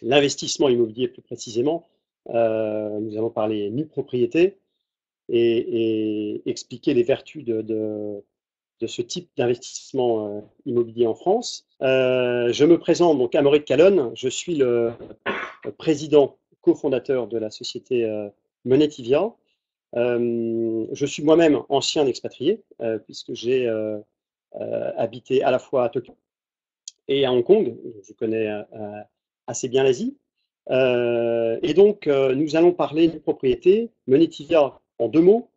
l'investissement immobilier plus précisément. Nous allons parler nue propriété et expliquer les vertus de ce type d'investissement immobilier en France. Je me présente donc Amaury de Calonne, je suis le président cofondateur de la société Monetivia. Je suis moi-même ancien expatrié, puisque j'ai habité à la fois à Tokyo et à Hong Kong. Je connais assez bien l'Asie. Et donc, nous allons parler de propriété. Monetivia, en deux mots,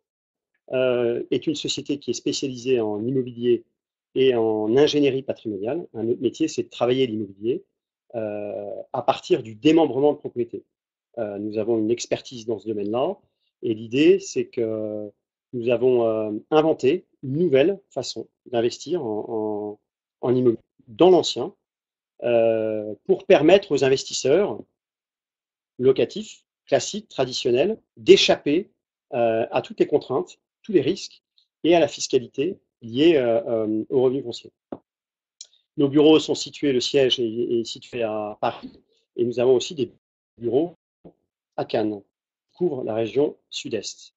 est une société qui est spécialisée en immobilier et en ingénierie patrimoniale. Un autre métier, c'est de travailler l'immobilier à partir du démembrement de propriété. Nous avons une expertise dans ce domaine-là, et l'idée, c'est que nous avons inventé une nouvelle façon d'investir en immobilier dans l'ancien, pour permettre aux investisseurs locatifs, classiques, traditionnels, d'échapper à toutes les contraintes, tous les risques et à la fiscalité liée aux revenus fonciers. Nos bureaux sont situés, le siège est situé à Paris, et nous avons aussi des bureaux à Cannes, qui couvrent la région sud-est.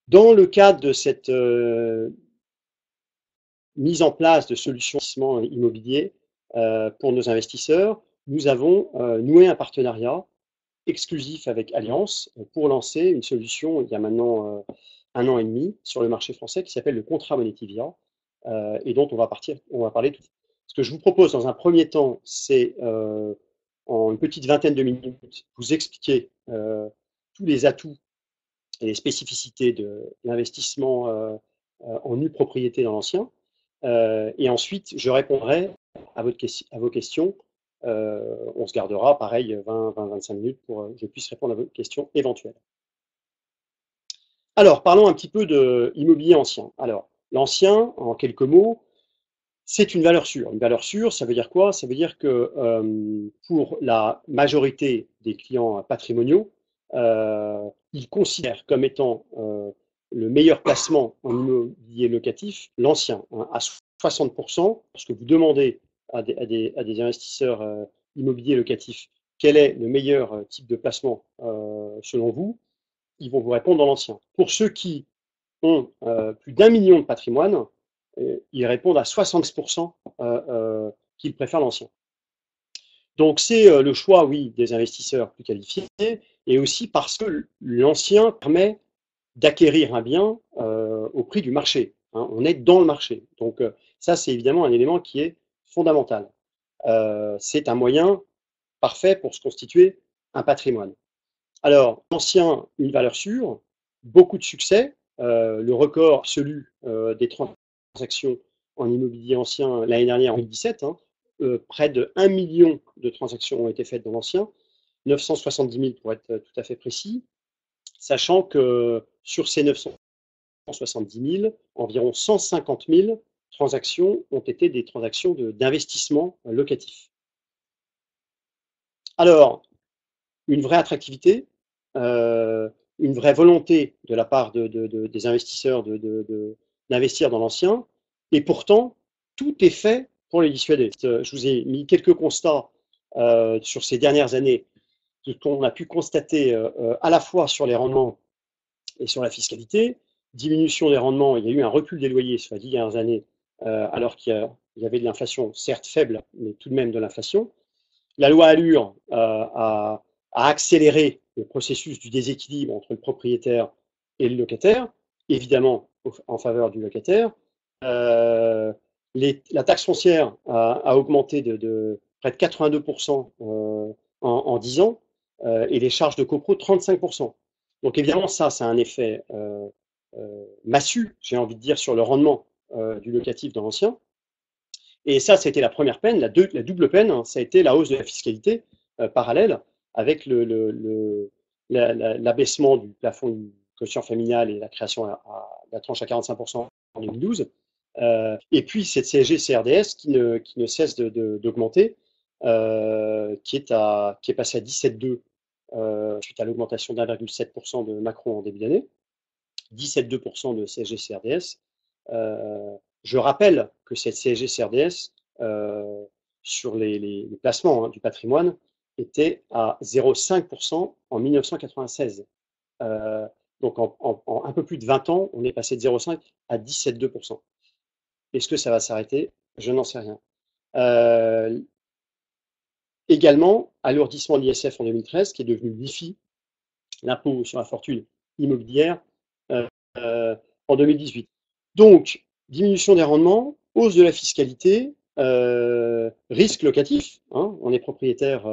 Dans le cadre de cette mise en place de solutions d'investissement immobilier pour nos investisseurs, nous avons noué un partenariat exclusif avec Allianz pour lancer une solution il y a maintenant 1 an et demi sur le marché français qui s'appelle le contrat Monetivia et dont on va parler tout de suite. Ce que je vous propose dans un premier temps, c'est en une petite vingtaine de minutes vous expliquer tous les atouts et les spécificités de l'investissement en nue propriété dans l'ancien. Et ensuite, je répondrai à vos questions. On se gardera, pareil, 20-25 minutes pour que je puisse répondre à vos questions éventuelles. Alors, parlons un petit peu de immobilier ancien. Alors, l'ancien, en quelques mots, c'est une valeur sûre. Une valeur sûre, ça veut dire quoi? Ça veut dire que pour la majorité des clients patrimoniaux, ils considèrent comme étant le meilleur placement en immobilier locatif l'ancien, hein, à 60%, parce que vous demandez à des investisseurs immobiliers locatifs quel est le meilleur type de placement selon vous, ils vont vous répondre dans l'ancien. Pour ceux qui ont plus d'1 million de patrimoine, ils répondent à 70% qu'ils préfèrent l'ancien. Donc c'est le choix, oui, des investisseurs plus qualifiés, et aussi parce que l'ancien permet d'acquérir un bien au prix du marché. Hein, on est dans le marché. Donc ça, c'est évidemment un élément qui est fondamental. C'est un moyen parfait pour se constituer un patrimoine. Alors, l'ancien, une valeur sûre, beaucoup de succès. Le record absolu des transactions en immobilier ancien l'année dernière, en 2017, hein, près de 1 million de transactions ont été faites dans l'ancien, 970 000 pour être tout à fait précis, sachant que sur ces 970 000, environ 150 000 transactions ont été des transactions d'investissement locatif. Alors, une vraie attractivité, une vraie volonté de la part des investisseurs d'investir dans l'ancien, et pourtant, tout est fait pour les dissuader. Je vous ai mis quelques constats sur ces dernières années qu'on a pu constater à la fois sur les rendements et sur la fiscalité. Diminution des rendements, il y a eu un recul des loyers sur les 10 dernières années, alors qu'il y avait de l'inflation, certes faible, mais tout de même de l'inflation. La loi Allure a accéléré le processus du déséquilibre entre le propriétaire et le locataire, évidemment en faveur du locataire. La taxe foncière a augmenté de près de 82% en 10 ans, et les charges de copro 35%. Donc évidemment, ça a un effet massue, j'ai envie de dire, sur le rendement du locatif dans l'ancien. Et ça, c'était la première peine. La double peine, hein, ça a été la hausse de la fiscalité parallèle avec l'abaissement du plafond du quotient familial et la création de la tranche à 45% en 2012. Et puis cette CSG-CRDS qui ne cesse d'augmenter, qui est passée à 17,2 suite à l'augmentation d'1,7% de Macron en début d'année, 17,2% de CSG-CRDS. Je rappelle que cette CSG-CRDS sur les placements du patrimoine était à 0,5% en 1996. Donc en un peu plus de 20 ans, on est passé de 0,5 à 17,2%. Est-ce que ça va s'arrêter? Je n'en sais rien. Également, alourdissement de l'ISF en 2013, qui est devenu l'IFI, l'impôt sur la fortune immobilière, en 2018. Donc, diminution des rendements, hausse de la fiscalité, risque locatif, hein, on est propriétaire,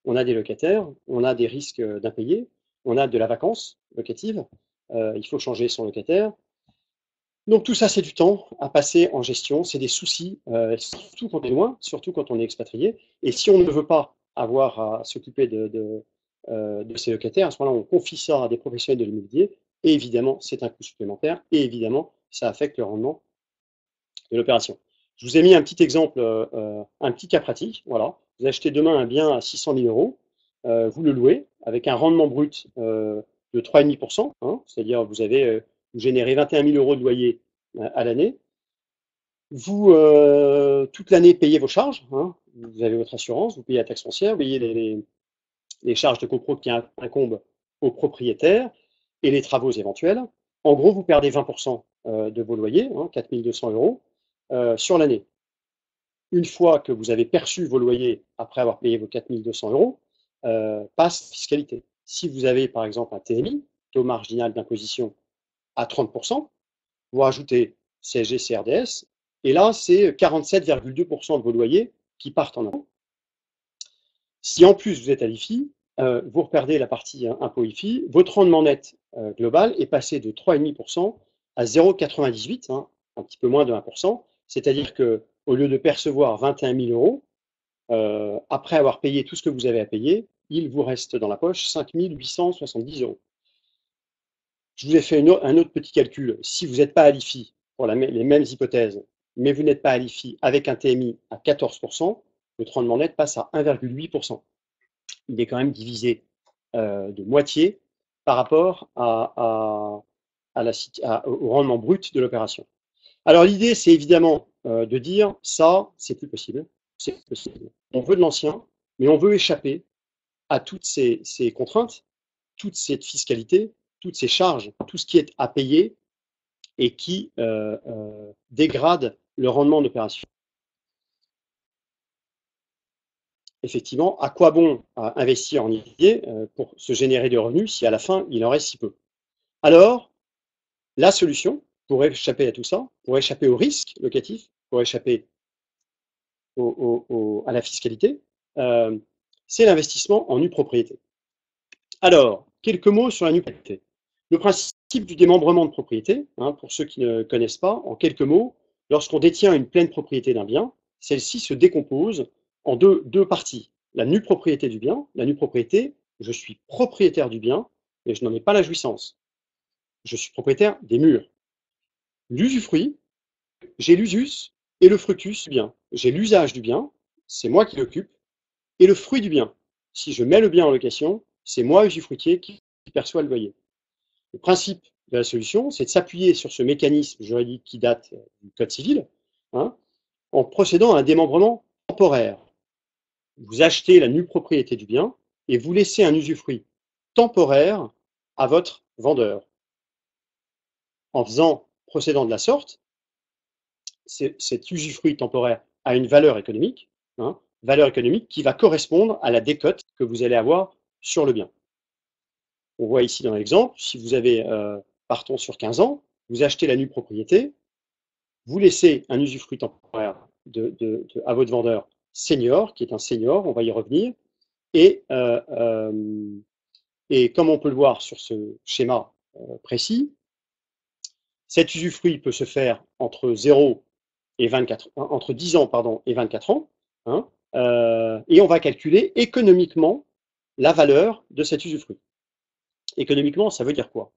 on a des locataires, on a des risques d'impayés, on a de la vacance locative, il faut changer son locataire. Donc tout ça, c'est du temps à passer en gestion, c'est des soucis, surtout quand on est loin, surtout quand on est expatrié. Et si on ne veut pas avoir à s'occuper de ces locataires, à ce moment-là, on confie ça à des professionnels de l'immobilier, et évidemment, c'est un coût supplémentaire, et évidemment, ça affecte le rendement de l'opération. Je vous ai mis un petit exemple, un petit cas pratique. Voilà, vous achetez demain un bien à 600 000 euros, vous le louez avec un rendement brut de 3,5%, hein, c'est-à-dire vous générez 21 000 euros de loyer à l'année. Vous, toute l'année, payez vos charges, hein, vous avez votre assurance, vous payez la taxe foncière, vous payez les charges de copro qui incombent aux propriétaires et les travaux éventuels. En gros, vous perdez 20% de vos loyers, hein, 4 200 euros, sur l'année. Une fois que vous avez perçu vos loyers après avoir payé vos 4 200 euros, passe fiscalité. Si vous avez par exemple un TMI, taux marginal d'imposition, à 30%, vous rajoutez CSG, CRDS, et là c'est 47,2% de vos loyers qui partent en impôt. Si en plus vous êtes à l'IFI, vous reperdez la partie impôt IFI, votre rendement net global est passé de 3,5% à 0,98, hein, un petit peu moins de 1%, c'est-à-dire que au lieu de percevoir 21 000 euros, après avoir payé tout ce que vous avez à payer, il vous reste dans la poche 5 870 euros. Je vous ai fait un autre petit calcul. Si vous n'êtes pas à l'IFI, pour les mêmes hypothèses, mais vous n'êtes pas à l'IFI avec un TMI à 14%, votre rendement net passe à 1,8%. Il est quand même divisé de moitié par rapport au rendement brut de l'opération. Alors l'idée, c'est évidemment de dire ça, c'est plus possible. C'est possible. On veut de l'ancien, mais on veut échapper à toutes ces contraintes, toute cette fiscalité, toutes ces charges, tout ce qui est à payer et qui dégrade le rendement d'opération. Effectivement, à quoi bon investir en immobilier pour se générer des revenus si à la fin il en reste si peu? Alors, la solution pour échapper à tout ça, pour échapper au risque locatif, pour échapper à la fiscalité, c'est l'investissement en nue propriété. Alors, quelques mots sur la nue propriété. Le principe du démembrement de propriété, hein, pour ceux qui ne connaissent pas, en quelques mots, lorsqu'on détient une pleine propriété d'un bien, celle-ci se décompose en deux parties. La nue propriété du bien, la nue propriété, je suis propriétaire du bien, mais je n'en ai pas la jouissance. Je suis propriétaire des murs. L'usufruit, j'ai l'usus et le fructus du bien. J'ai l'usage du bien, c'est moi qui l'occupe, et le fruit du bien. Si je mets le bien en location, c'est moi, usufruitier, qui perçois le loyer. Le principe de la solution, c'est de s'appuyer sur ce mécanisme juridique qui date du Code civil, hein, en procédant à un démembrement temporaire. Vous achetez la nue propriété du bien et vous laissez un usufruit temporaire à votre vendeur. En procédant de la sorte, cet usufruit temporaire a une valeur économique, hein, valeur économique qui va correspondre à la décote que vous allez avoir sur le bien. On voit ici dans l'exemple, si vous avez, partons sur 15 ans, vous achetez la nue propriété, vous laissez un usufruit temporaire à votre vendeur senior, qui est un senior, on va y revenir, et comme on peut le voir sur ce schéma précis, cet usufruit peut se faire entre 0 et 24, entre 10 ans pardon, et 24 ans, hein, et on va calculer économiquement la valeur de cet usufruit. Économiquement, ça veut dire quoi?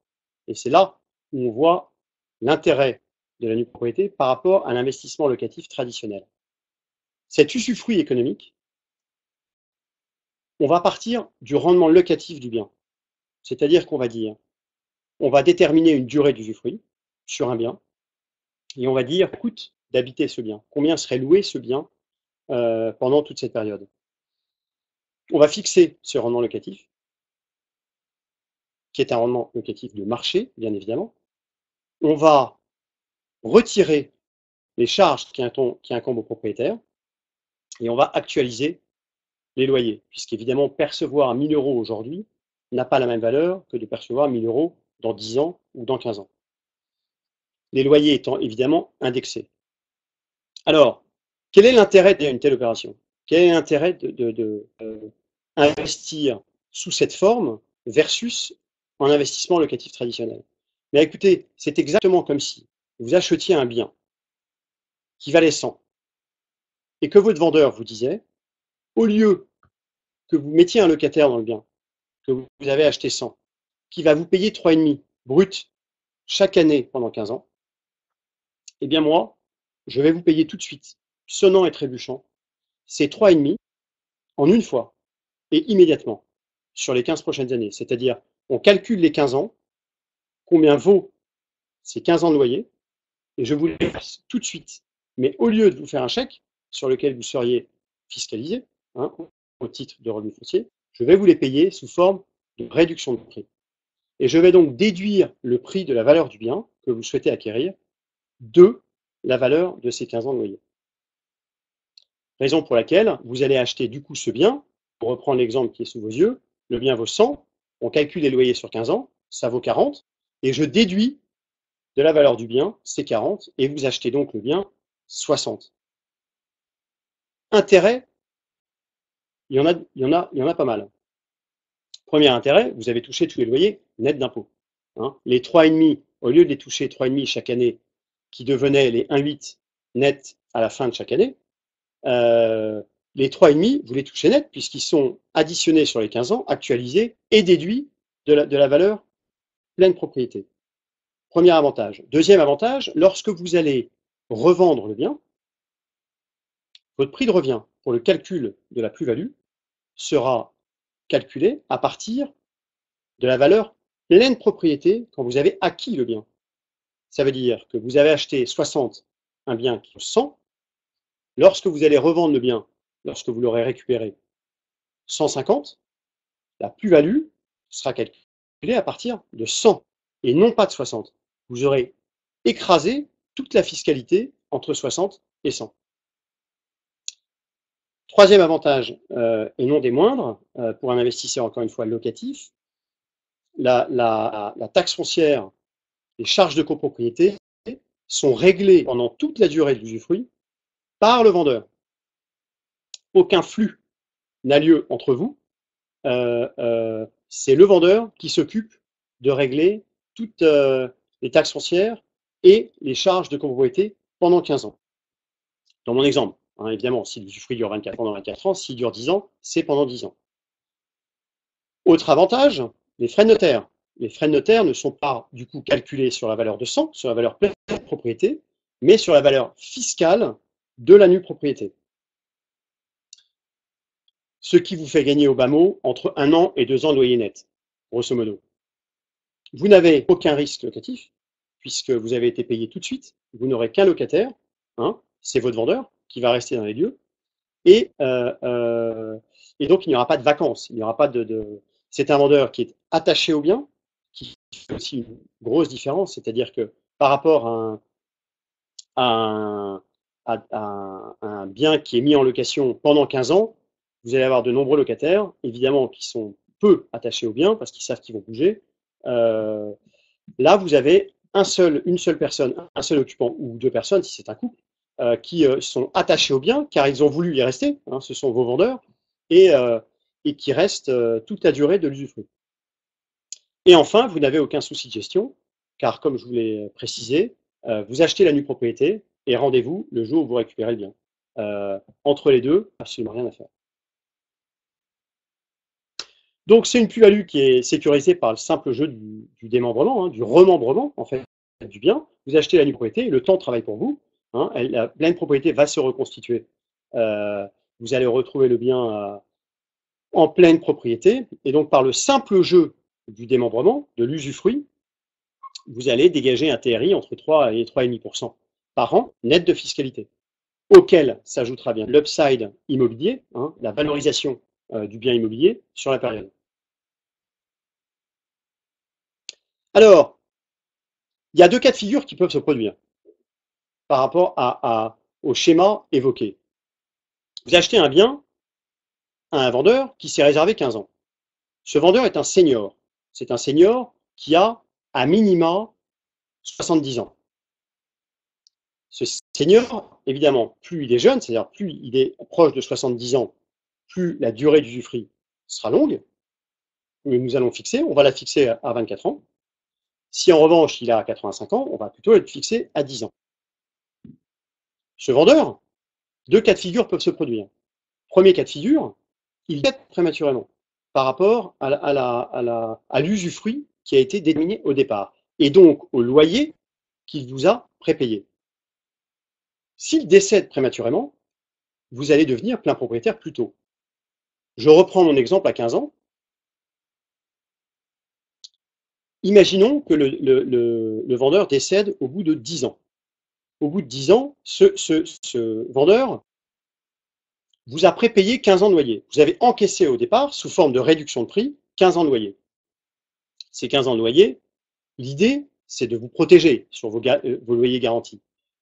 Et c'est là où on voit l'intérêt de la nue propriété par rapport à l'investissement locatif traditionnel. Cet usufruit économique, on va partir du rendement locatif du bien. C'est-à-dire qu'on va dire, on va déterminer une durée d'usufruit sur un bien, et on va dire, coûte d'habiter ce bien. Combien serait loué ce bien pendant toute cette période. On va fixer ce rendement locatif, qui est un rendement locatif de marché, bien évidemment. On va retirer les charges qui incombent aux propriétaires et on va actualiser les loyers, puisqu'évidemment, percevoir 1 000 € aujourd'hui n'a pas la même valeur que de percevoir 1 000 € dans 10 ans ou dans 15 ans. Les loyers étant évidemment indexés. Alors, quel est l'intérêt d'une telle opération? Quel est l'intérêt d'investir sous cette forme versus un investissement locatif traditionnel? Mais écoutez, c'est exactement comme si vous achetiez un bien qui valait 100 et que votre vendeur vous disait, au lieu que vous mettiez un locataire dans le bien, que vous avez acheté 100, qui va vous payer 3,5 brut chaque année pendant 15 ans, eh bien moi, je vais vous payer tout de suite, sonnant et trébuchant, ces 3,5 en une fois et immédiatement sur les 15 prochaines années. C'est-à-dire, on calcule les 15 ans, combien vaut ces 15 ans de loyer, et je vous les passe tout de suite. Mais au lieu de vous faire un chèque sur lequel vous seriez fiscalisé, hein, au titre de revenu foncier, je vais vous les payer sous forme de réduction de prix. Et je vais donc déduire le prix de la valeur du bien que vous souhaitez acquérir de la valeur de ces 15 ans de loyer. Raison pour laquelle vous allez acheter du coup ce bien, pour reprendre l'exemple qui est sous vos yeux, le bien vaut 100, on calcule les loyers sur 15 ans, ça vaut 40, et je déduis de la valeur du bien, c'est 40, et vous achetez donc le bien 60. Intérêt, il y en a pas mal. Premier intérêt, vous avez touché tous les loyers nets d'impôts. Hein. Les 3,5, au lieu de les toucher 3,5 chaque année, qui devenaient les 1,8 nets à la fin de chaque année, les 3,5, vous les touchez net, puisqu'ils sont additionnés sur les 15 ans, actualisés et déduits de la valeur pleine propriété. Premier avantage. Deuxième avantage, lorsque vous allez revendre le bien, votre prix de revient pour le calcul de la plus-value sera calculé à partir de la valeur pleine propriété quand vous avez acquis le bien. Ça veut dire que vous avez acheté 60, un bien qui vaut 100. Lorsque vous allez revendre le bien, lorsque vous l'aurez récupéré 150, la plus-value sera calculée à partir de 100 et non pas de 60. Vous aurez écrasé toute la fiscalité entre 60 et 100. Troisième avantage, et non des moindres, pour un investisseur encore une fois locatif, la taxe foncière, les charges de copropriété sont réglées pendant toute la durée de l'usufruit par le vendeur. Aucun flux n'a lieu entre vous. C'est le vendeur qui s'occupe de régler toutes les taxes foncières et les charges de copropriété pendant 15 ans. Dans mon exemple, hein, évidemment, si l'usufruit dure 24 ans, pendant 24 ans, s'il dure 10 ans, c'est pendant 10 ans. Autre avantage, les frais de notaire. Les frais de notaire ne sont pas du coup calculés sur la valeur de 100, sur la valeur pleine de propriété, mais sur la valeur fiscale de la nue propriété. Ce qui vous fait gagner au bas mot entre 1 an et 2 ans de loyer net, grosso modo. Vous n'avez aucun risque locatif, puisque vous avez été payé tout de suite, vous n'aurez qu'un locataire, hein, c'est votre vendeur qui va rester dans les lieux, et donc il n'y aura pas de vacances, il n'y aura pas c'est un vendeur qui est attaché au bien, qui fait aussi une grosse différence, c'est-à-dire que par rapport à un bien qui est mis en location pendant 15 ans, vous allez avoir de nombreux locataires, évidemment, qui sont peu attachés au bien parce qu'ils savent qu'ils vont bouger. Là, vous avez une seule personne, un seul occupant ou 2 personnes, si c'est un couple, qui sont attachés au bien car ils ont voulu y rester, hein, ce sont vos vendeurs, et qui restent toute la durée de l'usufruit. Et enfin, vous n'avez aucun souci de gestion, car comme je vous l'ai précisé, vous achetez la nue propriété et rendez-vous le jour où vous récupérez le bien. Entre les deux, absolument rien à faire. Donc c'est une plus-value qui est sécurisée par le simple jeu du démembrement, hein, du remembrement en fait du bien. Vous achetez la nue propriété, le temps travaille pour vous. Hein, la pleine propriété va se reconstituer. Vous allez retrouver le bien en pleine propriété. Et donc par le simple jeu du démembrement, de l'usufruit, vous allez dégager un TRI entre 3 et 3,5% par an, net de fiscalité. auquel s'ajoutera bien l'upside immobilier, hein, la valorisation du bien immobilier sur la période. Alors, il y a deux cas de figure qui peuvent se produire par rapport au schéma évoqué. Vous achetez un bien à un vendeur qui s'est réservé 15 ans. Ce vendeur est un senior. C'est un senior qui a à minima 70 ans. Ce senior, évidemment, plus il est jeune, c'est-à-dire plus il est proche de 70 ans, plus la durée d'usufruit sera longue. Nous allons fixer, on va la fixer à 24 ans. Si en revanche il a 85 ans, on va plutôt la fixer à 10 ans. Ce vendeur, deux cas de figure peuvent se produire. Premier cas de figure, il dette prématurément par rapport à l'usufruit qui a été déterminé au départ, et donc au loyer qu'il vous a prépayé. S'il décède prématurément, vous allez devenir plein propriétaire plus tôt. Je reprends mon exemple à 15 ans. Imaginons que le vendeur décède au bout de 10 ans. Au bout de 10 ans, ce vendeur vous a prépayé 15 ans de loyer. Vous avez encaissé au départ, sous forme de réduction de prix, 15 ans de loyer. Ces 15 ans de loyer, l'idée, c'est de vous protéger sur vos loyers garantis.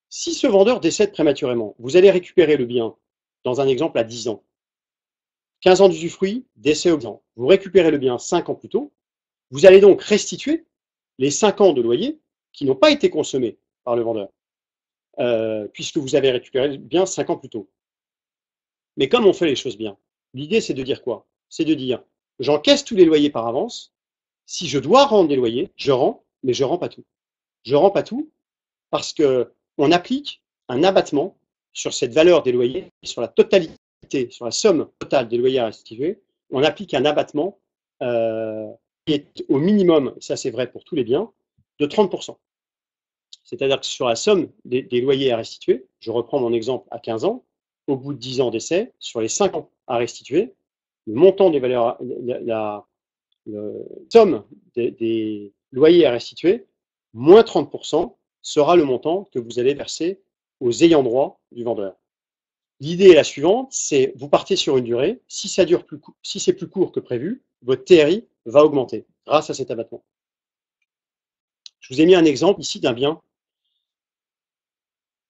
Si ce vendeur décède prématurément, vous allez récupérer le bien, dans un exemple à 10 ans. 15 ans d'usufruit, décès au 10 ans. Vous récupérez le bien 5 ans plus tôt. Vous allez donc restituer les 5 ans de loyer qui n'ont pas été consommés par le vendeur, puisque vous avez récupéré le bien 5 ans plus tôt. Mais comme on fait les choses bien, l'idée c'est de dire quoi? C'est de dire, j'encaisse tous les loyers par avance, si je dois rendre des loyers, je rends, mais je rends pas tout. Je rends pas tout parce que on applique un abattement sur cette valeur des loyers, sur la totalité, sur la somme totale des loyers à restituer, on applique un abattement qui est au minimum, ça c'est vrai pour tous les biens, de 30%. C'est-à-dire que sur la somme des loyers à restituer, je reprends mon exemple à 15 ans, au bout de 10 ans d'essai, sur les 5 ans à restituer, le montant des valeurs, la somme des loyers à restituer, moins 30%, sera le montant que vous allez verser aux ayants droit du vendeur. L'idée est la suivante, c'est vous partez sur une durée, si ça dure si c'est plus court que prévu, votre TRI va augmenter grâce à cet abattement. Je vous ai mis un exemple ici d'un bien,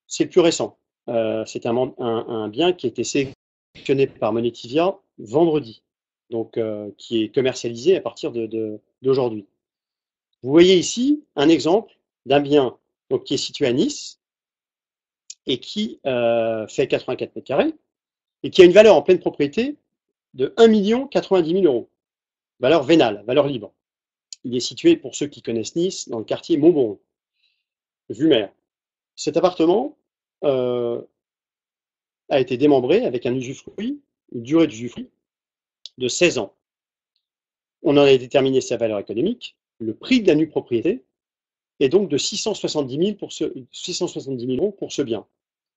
c'est le plus récent. C'est un bien qui a été sélectionné par Monetivia vendredi, donc qui est commercialisé à partir d'aujourd'hui. Vous voyez ici un exemple d'un bien donc, qui est situé à Nice et qui fait 84 mètres carrés et qui a une valeur en pleine propriété de 1 090 000 euros. Valeur vénale, valeur libre. Il est situé, pour ceux qui connaissent Nice, dans le quartier Montbron, vue mer. Cet appartement a été démembré avec un usufruit, une durée d'usufruit de 16 ans. On en a déterminé sa valeur économique. Le prix de la nue propriété est donc de 670 000 euros pour ce bien.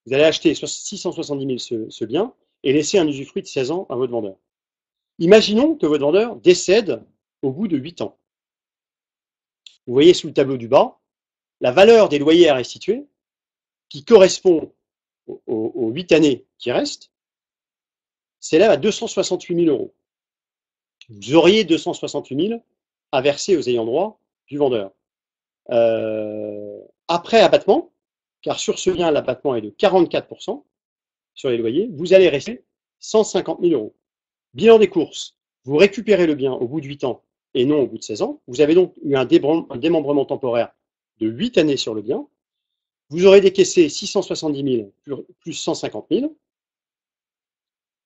Vous allez acheter 670 000 ce bien et laisser un usufruit de 16 ans à votre vendeur. Imaginons que votre vendeur décède au bout de 8 ans. Vous voyez sous le tableau du bas la valeur des loyers à restituer qui correspond aux 8 années qui restent, s'élève à 268 000 euros. Vous auriez 268 000 à verser aux ayants droit du vendeur. Après abattement, car sur ce bien, l'abattement est de 44% sur les loyers, vous allez rester 150 000 euros. Bilan des courses, vous récupérez le bien au bout de 8 ans et non au bout de 16 ans. Vous avez donc eu un démembrement temporaire de 8 années sur le bien. Vous aurez décaissé 670 000 plus 150 000,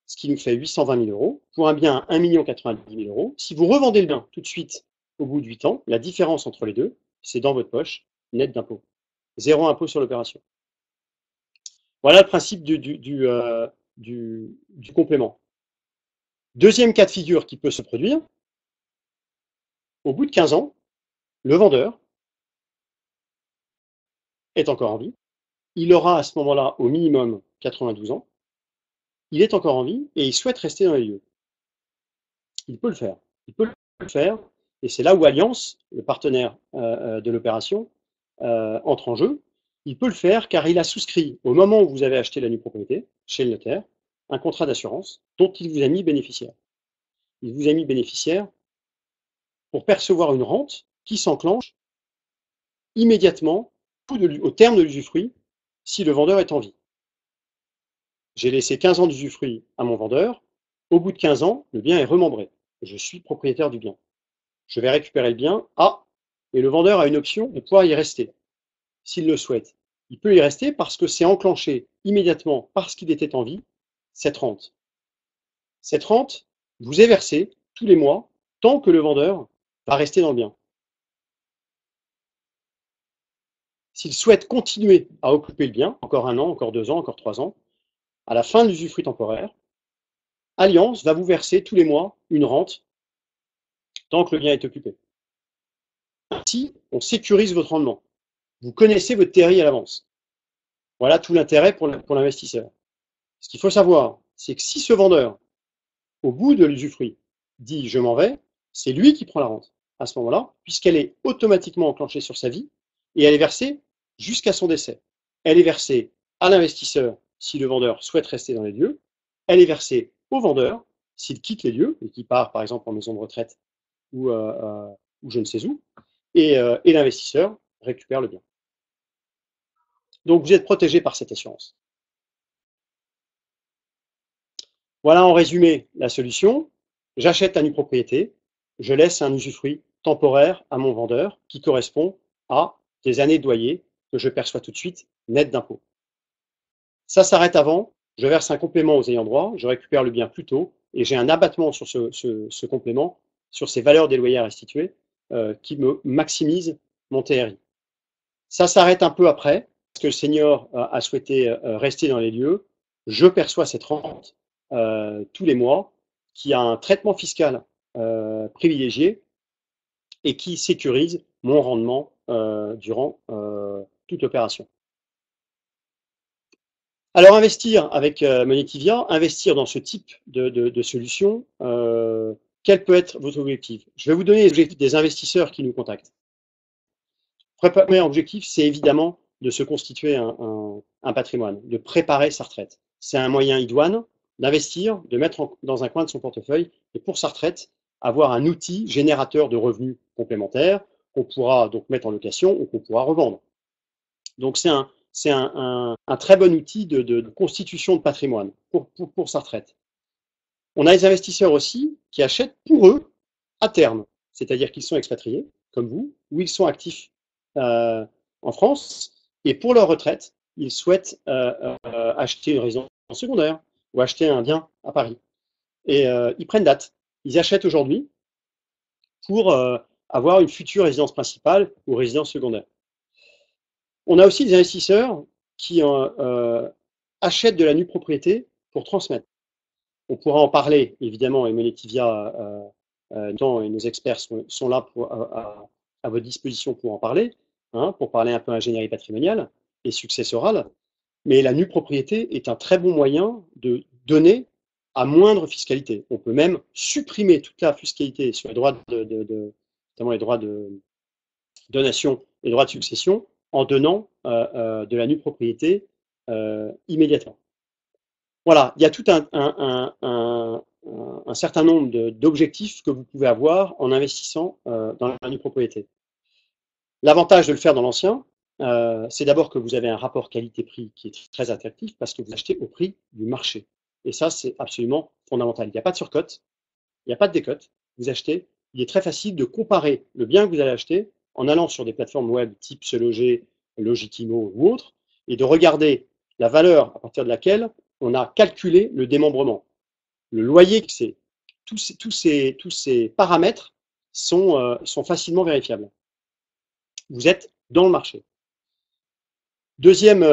ce qui nous fait 820 000 euros, pour un bien à 1 090 000 euros. Si vous revendez le bien tout de suite au bout de 8 ans, la différence entre les deux, c'est dans votre poche, net d'impôt. Zéro impôt sur l'opération. Voilà le principe du complément. Deuxième cas de figure qui peut se produire, au bout de 15 ans, le vendeur est encore en vie. Il aura à ce moment-là au minimum 92 ans. Il est encore en vie et il souhaite rester dans les lieux. Il peut le faire. Il peut le faire. Et c'est là où Allianz, le partenaire de l'opération, entre en jeu. Il peut le faire car il a souscrit, au moment où vous avez acheté la nue propriété, chez le notaire, un contrat d'assurance dont il vous a mis bénéficiaire. Il vous a mis bénéficiaire pour percevoir une rente qui s'enclenche immédiatement au terme de l'usufruit si le vendeur est en vie. J'ai laissé 15 ans d'usufruit à mon vendeur. Au bout de 15 ans, le bien est remembré. Je suis propriétaire du bien. Je vais récupérer le bien. Ah, et le vendeur a une option de pouvoir y rester, s'il le souhaite. Il peut y rester parce que c'est enclenché immédiatement, parce qu'il était en vie, cette rente. Cette rente vous est versée tous les mois tant que le vendeur va rester dans le bien. S'il souhaite continuer à occuper le bien, encore 1 an, encore 2 ans, encore 3 ans, à la fin de l'usufruit temporaire, Allianz va vous verser tous les mois une rente tant que le bien est occupé. Ainsi, on sécurise votre rendement. Vous connaissez votre TRI à l'avance. Voilà tout l'intérêt pour l'investisseur. Ce qu'il faut savoir, c'est que si ce vendeur, au bout de l'usufruit, dit je m'en vais, c'est lui qui prend la rente à ce moment-là, puisqu'elle est automatiquement enclenchée sur sa vie et elle est versée jusqu'à son décès. Elle est versée à l'investisseur si le vendeur souhaite rester dans les lieux. Elle est versée au vendeur s'il quitte les lieux et qu'il part par exemple en maison de retraite ou je ne sais où, et l'investisseur récupère le bien. Donc vous êtes protégé par cette assurance. Voilà en résumé la solution. J'achète la nue propriété, je laisse un usufruit temporaire à mon vendeur qui correspond à des années de loyer que je perçois tout de suite net d'impôts. Ça s'arrête avant, je verse un complément aux ayants droit, je récupère le bien plus tôt et j'ai un abattement sur ce complément, sur ces valeurs des loyers à restituer, qui me maximise mon TRI. Ça s'arrête un peu après, parce que le senior a souhaité rester dans les lieux. Je perçois cette rente tous les mois, qui a un traitement fiscal privilégié et qui sécurise mon rendement durant toute opération. Alors investir avec Monetivia, investir dans ce type de solution, quel peut être votre objectif? Je vais vous donner les objectifs des investisseurs qui nous contactent. Premier objectif, c'est évidemment de se constituer un patrimoine, de préparer sa retraite. C'est un moyen idoine d'investir, de mettre dans un coin de son portefeuille et pour sa retraite, avoir un outil générateur de revenus complémentaires qu'on pourra donc mettre en location ou qu'on pourra revendre. Donc c'est un très bon outil de constitution de patrimoine pour sa retraite. On a les investisseurs aussi qui achètent pour eux à terme, c'est-à-dire qu'ils sont expatriés, comme vous, ou ils sont actifs en France, et pour leur retraite, ils souhaitent acheter une résidence secondaire ou acheter un bien à Paris. Et ils prennent date. Ils achètent aujourd'hui pour avoir une future résidence principale ou résidence secondaire. On a aussi des investisseurs qui achètent de la nue propriété pour transmettre. On pourra en parler, évidemment, et Monetivia et nos experts sont là à votre disposition pour en parler, pour parler un peu ingénierie patrimoniale et successorale. Mais la nue propriété est un très bon moyen de donner à moindre fiscalité. On peut même supprimer toute la fiscalité sur les droits notamment les droits de donation et droits de succession en donnant de la nue propriété immédiatement. Voilà, il y a tout un certain nombre d'objectifs que vous pouvez avoir en investissant dans la nue propriété. L'avantage de le faire dans l'ancien, c'est d'abord que vous avez un rapport qualité-prix qui est très attractif parce que vous achetez au prix du marché. Et ça, c'est absolument fondamental. Il n'y a pas de surcote, il n'y a pas de décote. Vous achetez, il est très facile de comparer le bien que vous allez acheter en allant sur des plateformes web type Se Loger, Logikimo ou autres, et de regarder la valeur à partir de laquelle on a calculé le démembrement. Le loyer, tous ces paramètres sont facilement vérifiables. Vous êtes dans le marché. Deuxième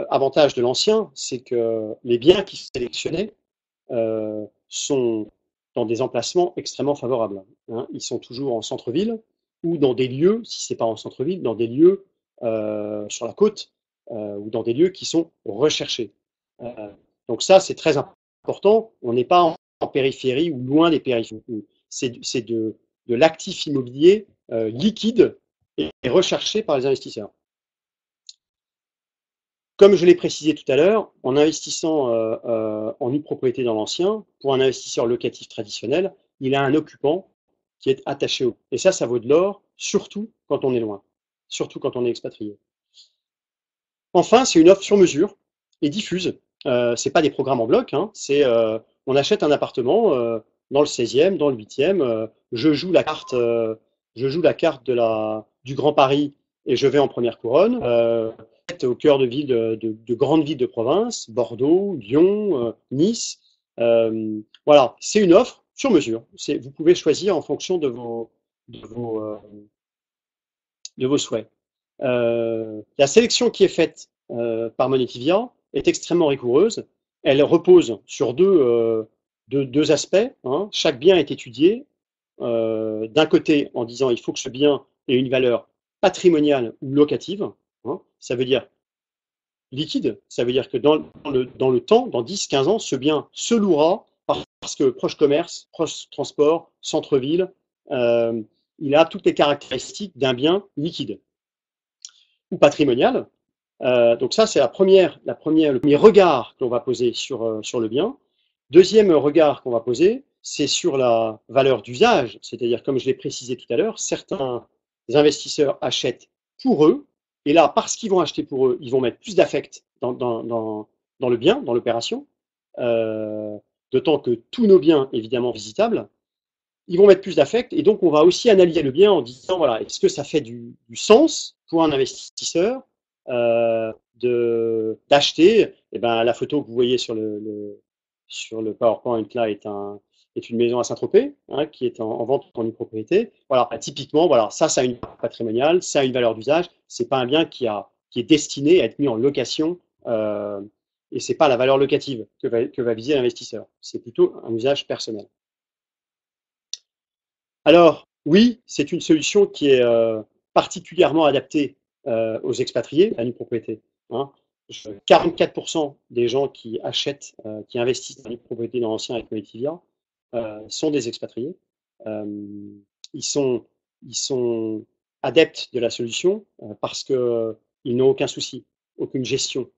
avantage de l'ancien, c'est que les biens qui sont sélectionnés sont dans des emplacements extrêmement favorables. Ils sont toujours en centre-ville ou dans des lieux, si ce n'est pas en centre-ville, dans des lieux sur la côte ou dans des lieux qui sont recherchés. Donc ça, c'est très important. On n'est pas en périphérie ou loin des périphéries. C'est de l'actif immobilier liquide et recherché par les investisseurs. Comme je l'ai précisé tout à l'heure, en investissant en nue propriété dans l'ancien, pour un investisseur locatif traditionnel, il a un occupant qui est attaché au. Et ça vaut de l'or, surtout quand on est loin, surtout quand on est expatrié. Enfin, c'est une offre sur mesure et diffuse. C'est pas des programmes en bloc, hein, on achète un appartement dans le 16e, dans le 8e. Je joue la carte du Grand Paris et je vais en première couronne. Au cœur de villes, de grandes villes de province, Bordeaux, Lyon, Nice. Voilà, c'est une offre sur mesure. Vous pouvez choisir en fonction de vos, euh, de vos souhaits. La sélection qui est faite par Monetivia est extrêmement rigoureuse. Elle repose sur deux aspects, hein. Chaque bien est étudié d'un côté en disant il faut que ce bien ait une valeur patrimoniale ou locative, hein. Ça veut dire liquide, ça veut dire que dans le temps, dans 10-15 ans, ce bien se louera parce que proche commerce, proche transport, centre-ville, il a toutes les caractéristiques d'un bien liquide ou patrimonial. Donc ça, c'est le premier regard qu'on va poser sur le bien. Deuxième regard qu'on va poser, c'est sur la valeur d'usage, c'est-à-dire, comme je l'ai précisé tout à l'heure, certains investisseurs achètent pour eux, et là, parce qu'ils vont acheter pour eux, ils vont mettre plus d'affect dans le bien, dans l'opération, d'autant que tous nos biens, évidemment visitables, ils vont mettre plus d'affect, et donc on va aussi analyser le bien en disant, voilà, est-ce que ça fait du sens pour un investisseur d'acheter, eh ben, la photo que vous voyez sur le PowerPoint là est une maison à Saint-Tropez, hein, qui est en vente en une propriété. Voilà, typiquement, voilà, ça a une valeur patrimoniale, ça a une valeur d'usage. C'est pas un bien qui est destiné à être mis en location, et c'est pas la valeur locative que va viser l'investisseur. C'est plutôt un usage personnel. Alors, oui, c'est une solution qui est particulièrement adaptée aux expatriés, la nue propriété, hein. 44% des gens qui achètent, qui investissent dans la nue propriété dans l'ancien avec Monetivia sont des expatriés. Euh, ils sont adeptes de la solution parce qu'ils n'ont aucun souci, aucune gestion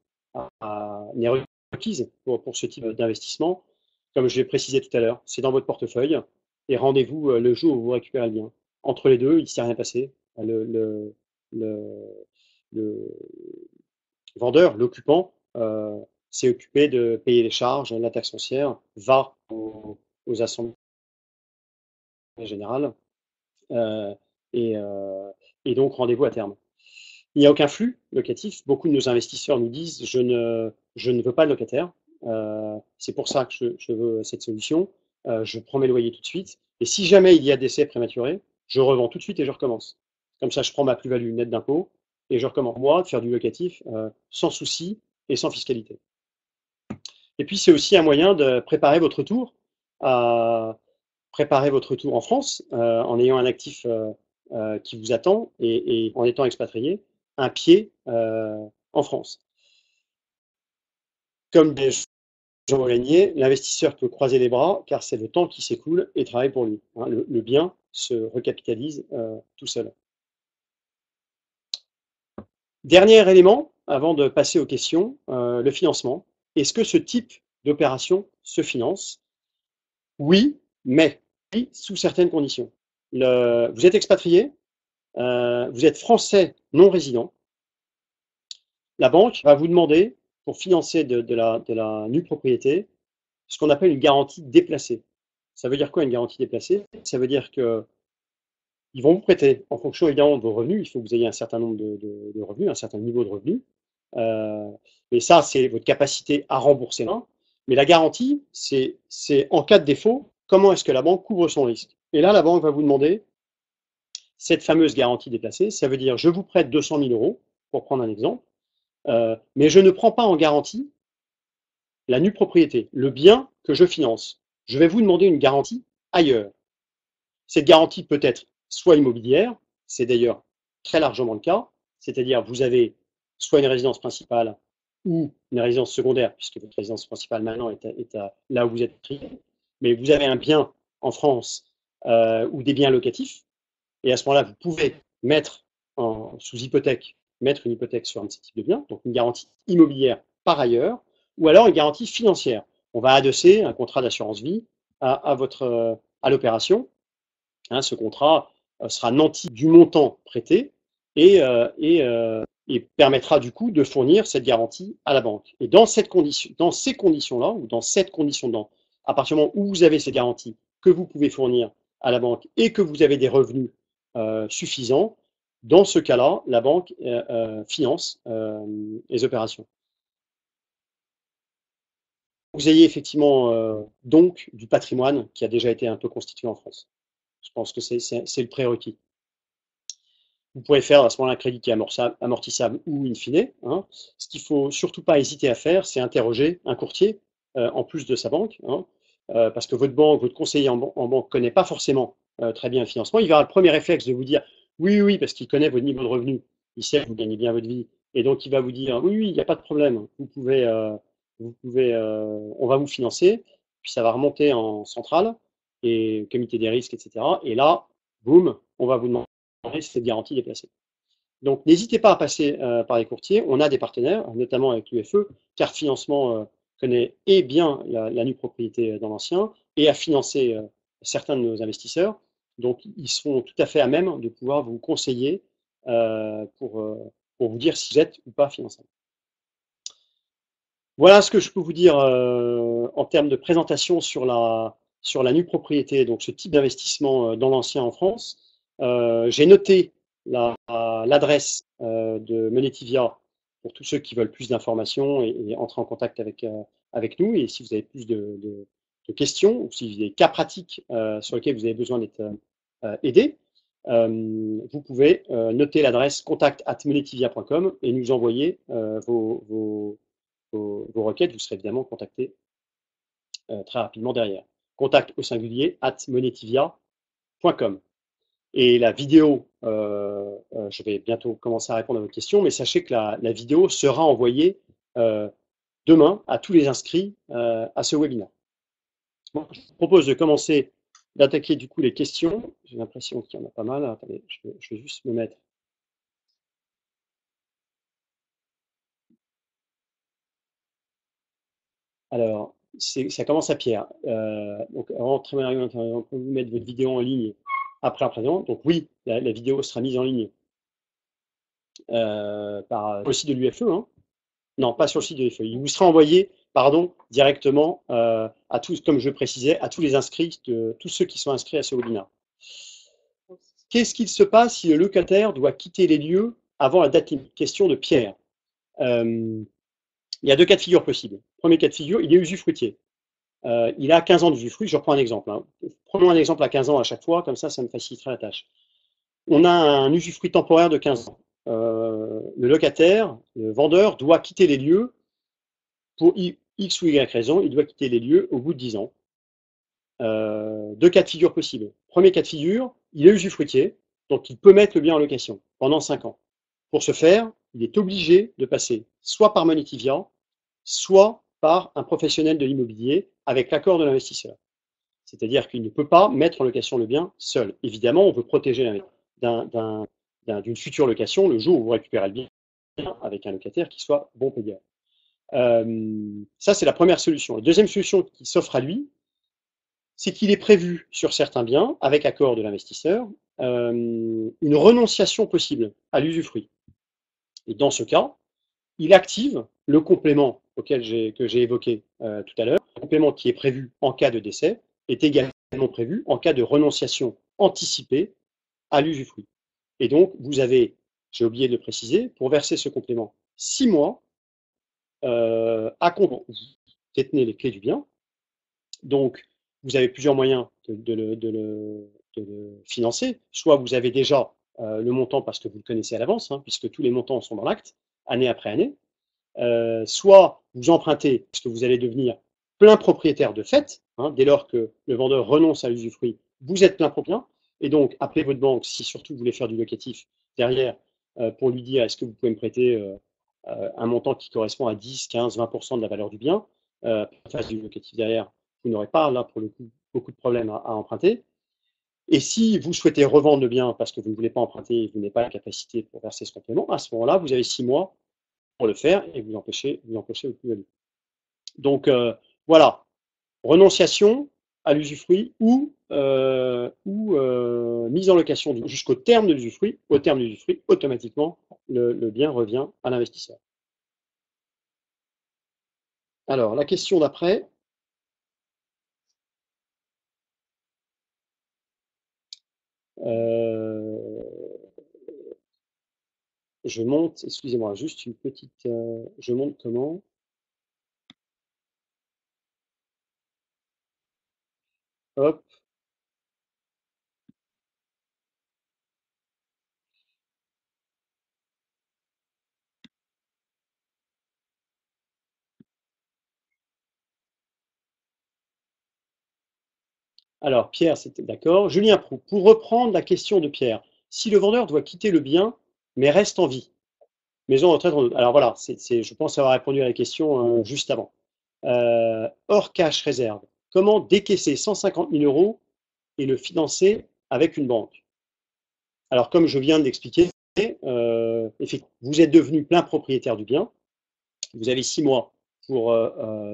n'est requise pour ce type d'investissement. Comme je l'ai précisé tout à l'heure, c'est dans votre portefeuille et rendez-vous le jour où vous récupérez le bien. Entre les deux, il ne s'est rien passé. Le vendeur, l'occupant, s'est occupé de payer les charges, la taxe foncière, va aux assemblées générales euh, et, euh, et donc rendez-vous à terme. Il n'y a aucun flux locatif. Beaucoup de nos investisseurs nous disent je ne veux pas de locataire. C'est pour ça que je veux cette solution. Je prends mes loyers tout de suite. Et si jamais il y a décès prématuré, je revends tout de suite et je recommence. Comme ça, je prends ma plus-value nette d'impôt et je recommence, moi, de faire du locatif sans souci et sans fiscalité. Et puis, c'est aussi un moyen de préparer votre retour en France en ayant un actif qui vous attend et en étant expatrié, un pied en France. Comme des Jean Molanier, l'investisseur peut croiser les bras car c'est le temps qui s'écoule et travaille pour lui, hein. Le bien se recapitalise tout seul. Dernier élément, avant de passer aux questions, le financement. Est-ce que ce type d'opération se finance? Oui, mais oui, sous certaines conditions. Vous êtes expatrié, vous êtes français non résident. La banque va vous demander, pour financer de la nue propriété, ce qu'on appelle une garantie déplacée. Ça veut dire quoi une garantie déplacée? Ça veut dire que ils vont vous prêter, en fonction évidemment de vos revenus, il faut que vous ayez un certain nombre de revenus, un certain niveau de revenus. Mais ça, c'est votre capacité à rembourser l'un. Mais la garantie, c'est en cas de défaut, comment est-ce que la banque couvre son risque? Et là, la banque va vous demander cette fameuse garantie déplacée. Ça veut dire, je vous prête 200 000 euros, pour prendre un exemple, mais je ne prends pas en garantie la nue propriété, le bien que je finance. Je vais vous demander une garantie ailleurs. Cette garantie peut être soit immobilière, c'est d'ailleurs très largement le cas, c'est-à-dire vous avez soit une résidence principale ou une résidence secondaire, puisque votre résidence principale maintenant est là où vous êtes pris, mais vous avez un bien en France ou des biens locatifs, et à ce moment-là, vous pouvez mettre sous hypothèque mettre une hypothèque sur un de ces types de biens, donc une garantie immobilière par ailleurs, ou alors une garantie financière. On va adosser un contrat d'assurance vie à l'opération. Hein, ce contrat sera nanti du montant prêté et, et permettra du coup de fournir cette garantie à la banque. Et dans ces conditions-là, ou dans cette condition, à partir du moment où vous avez ces garanties que vous pouvez fournir à la banque et que vous avez des revenus suffisants, dans ce cas-là, la banque finance les opérations. Vous ayez effectivement donc du patrimoine qui a déjà été un peu constitué en France. Je pense que c'est le prérequis. Vous pourrez faire à ce moment-là un crédit qui est amortissable ou in fine. Hein. Ce qu'il ne faut surtout pas hésiter à faire, c'est interroger un courtier en plus de sa banque, hein, parce que votre conseiller en banque ne connaît pas forcément très bien le financement. Il aura le premier réflexe de vous dire oui, oui, parce qu'il connaît votre niveau de revenu, il sait que vous gagnez bien votre vie, et donc il va vous dire oui, oui, il n'y a pas de problème, on va vous financer, puis ça va remonter en centrale et au comité des risques, etc. Et là, boum, on va vous demander cette garantie déplacée. Donc n'hésitez pas à passer par les courtiers. On a des partenaires, notamment avec l'UFE, car Financement connaît et bien la nue propriété dans l'ancien et a financé certains de nos investisseurs. Donc ils seront tout à fait à même de pouvoir vous conseiller pour vous dire si vous êtes ou pas finançable. Voilà ce que je peux vous dire en termes de présentation sur la nue propriété, donc ce type d'investissement dans l'ancien en France. J'ai noté l'adresse de Monetivia pour tous ceux qui veulent plus d'informations et entrer en contact avec nous. Et si vous avez plus de questions ou si vous avez des cas pratiques sur lesquels vous avez besoin d'être aidé, vous pouvez noter l'adresse contact@monetivia.com et nous envoyer vos requêtes. Vous serez évidemment contacté très rapidement derrière. Contact au singulier @monetivia.com. Et la vidéo, je vais bientôt commencer à répondre à votre question, mais sachez que la vidéo sera envoyée demain à tous les inscrits à ce webinaire. Bon, je vous propose de commencer, d'attaquer du coup les questions. J'ai l'impression qu'il y en a pas mal. Attendez, je vais juste me mettre. Alors, ça commence à Pierre. Donc, avant très bien, on peut vous mettre votre vidéo en ligne après la présentation. Donc oui, la vidéo sera mise en ligne par le site de l'UFE. Hein. Non, pas sur le site de l'UFE. Il vous sera envoyé, pardon, directement à tous, comme je précisais, à tous les inscrits, tous ceux qui sont inscrits à ce webinaire. Qu'est-ce qu'il se passe si le locataire doit quitter les lieux avant la date limite? Question de Pierre. Il y a deux cas de figure possibles. Premier cas de figure, il est usufruitier. Il a 15 ans d'usufruit. Je reprends un exemple. Hein. Prenons un exemple à 15 ans à chaque fois, comme ça me facilitera la tâche. On a un usufruit temporaire de 15 ans. Le locataire, le vendeur, doit quitter les lieux pour X ou Y raison. Il doit quitter les lieux au bout de 10 ans. Deux cas de figure possibles. Premier cas de figure, il est usufruitier, donc il peut mettre le bien en location pendant 5 ans. Pour ce faire, il est obligé de passer soit par Monetivia, soit par un professionnel de l'immobilier avec l'accord de l'investisseur. C'est-à-dire qu'il ne peut pas mettre en location le bien seul. Évidemment, on veut protéger d'une future location le jour où vous récupérez le bien avec un locataire qui soit bon payeur. Ça, c'est la première solution. La deuxième solution qui s'offre à lui, c'est qu'il est prévu sur certains biens, avec accord de l'investisseur, une renonciation possible à l'usufruit. Et dans ce cas, il active le complément que j'ai évoqué tout à l'heure. Le complément qui est prévu en cas de décès est également prévu en cas de renonciation anticipée à l'usufruit. Et donc, vous avez, j'ai oublié de le préciser, pour verser ce complément 6 mois à compte, vous détenez les clés du bien. Donc, vous avez plusieurs moyens de le financer. Soit vous avez déjà le montant parce que vous le connaissez à l'avance, hein, puisque tous les montants sont dans l'acte, année après année. Soit vous empruntez parce que vous allez devenir plein propriétaire de fait, hein, dès lors que le vendeur renonce à l'usufruit, vous êtes plein propriétaire, et donc appelez votre banque si surtout vous voulez faire du locatif derrière pour lui dire est-ce que vous pouvez me prêter un montant qui correspond à 10, 15, 20% de la valeur du bien, face du locatif derrière, vous n'aurez pas là pour le coup beaucoup de problèmes à emprunter. Et si vous souhaitez revendre le bien parce que vous ne voulez pas emprunter et vous n'avez pas la capacité pour verser ce complément, à ce moment-là, vous avez 6 mois pour le faire et vous empêchez votre plus-value. Donc voilà, renonciation à l'usufruit ou mise en location jusqu'au terme de l'usufruit. Au terme de l'usufruit, automatiquement, le bien revient à l'investisseur. Alors, la question d'après. Je monte, excusez-moi, juste une petite. Je monte comment? Hop. Alors, Pierre, c'était d'accord. Julien Proux, pour reprendre la question de Pierre, si le vendeur doit quitter le bien, mais reste en vie, maison, retraite, alors voilà, je pense avoir répondu à la question juste avant. Hors cash réserve, comment décaisser 150 000 euros et le financer avec une banque? Alors, comme je viens de l'expliquer, effectivement, vous êtes devenu plein propriétaire du bien, vous avez 6 mois pour